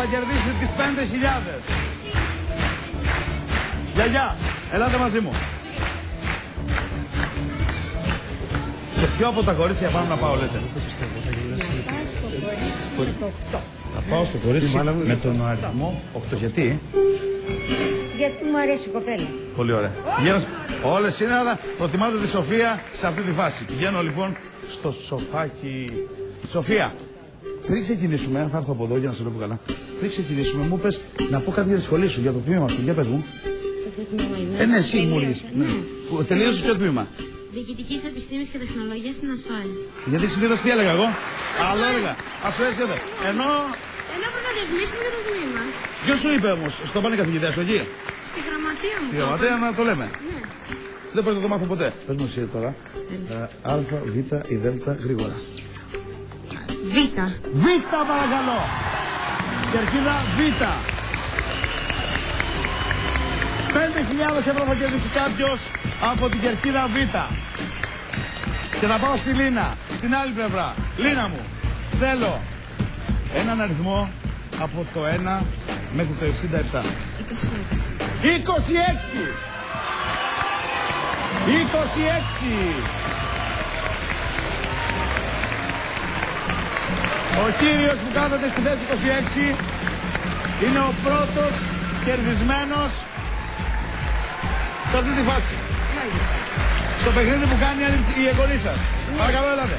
θα κερδίσει τις 5.000. Γιαγιά, ελάτε μαζί μου. Σε ποιο από τα κορίτσια πάμε να πάω, λέτε? Θα πάω στο κορίτσι με τον αριθμό 8. Γιατί? Γιατί μου αρέσει η κοπέλα. Πολύ ωραία. Όλες είναι, αλλά προτιμάτε τη Σοφία σε αυτή τη φάση. Πηγαίνω λοιπόν στο σοφάκι. Σοφία, πριν ξεκινήσουμε, θα έρθω από εδώ για να σε βλέπω καλά. Πριν ξεκινήσουμε, μου πες να πω κάτι για τη σχολή σου, για το τμήμα σου. Για πες μου. Ναι, εσύ μου λες. Τελείωσες ποιο τμήμα? Διοικητικής επιστήμης και τεχνολογίας στην ασφάλεια. Γιατί συνήθως τι έλεγα εγώ? Άλλο έλεγα. Ας σου έρθει εδώ. Ενώ πρέπει να διαφημίσουμε για το τμήμα. ποιος σου είπε όμως, στο πάνε καθηγητές σου εκεί? Στη γραμματεία μου. Στη γραμματεία να το λέμε. Ναι. Δεν πρέπει να το μάθω ποτέ. Πες μου εσύ τώρα. Α, Β ή Δ γρήγορα. Β. Β παρακαλώ. Κερκίδα Β. 5.000 ευρώ θα κερδίσει κάποιος από την κερκίδα Β. Και θα πάω στη Λίνα, στην άλλη πλευρά. Λίνα μου, θέλω έναν αριθμό από το 1 μέχρι το 67. 26. 26! 26! Ο κύριος που κάθεται στη θέση 26 είναι ο πρώτος κερδισμένος σε αυτή τη φάση. Στο παιχνίδι που κάνει η εγγονή σας. Παρακαλώ, ελάτε.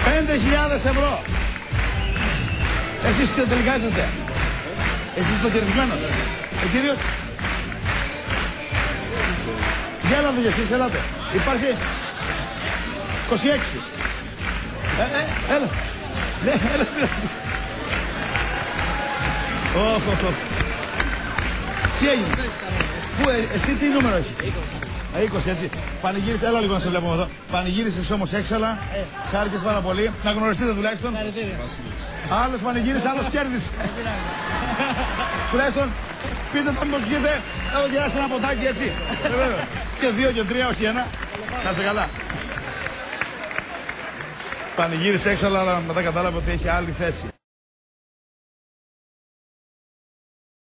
5.000 ευρώ. Εσείς τελικά είσαστε. Εσείς το κερδισμένος. Ο κύριος. Για έλατε κι εσείς, ελάτε. Υπάρχει 26. Έλα. Ναι, έλα. Τι έγινε? Πού, εσύ τι νούμερο έχεις? 20, έτσι. Πανηγύρισε, έλα λίγο να σε βλέπουμε εδώ. Πανηγύρισες όμως έξαλα. Χάρηκες πάρα πολύ. Να γνωριστείτε τουλάχιστον. Άλλος πανηγύρισε, άλλος κέρδισε. Τουλάχιστον πείτε θα μήπως βγείτε. Θα το κεράσει ένα ποτάκι, έτσι. Βέβαια. Και 2 και 3, όχι 1. Να είσαι καλά. Πανηγύρισε έξαλα, αλλά μετά κατάλαβε ότι έχει άλλη θέση.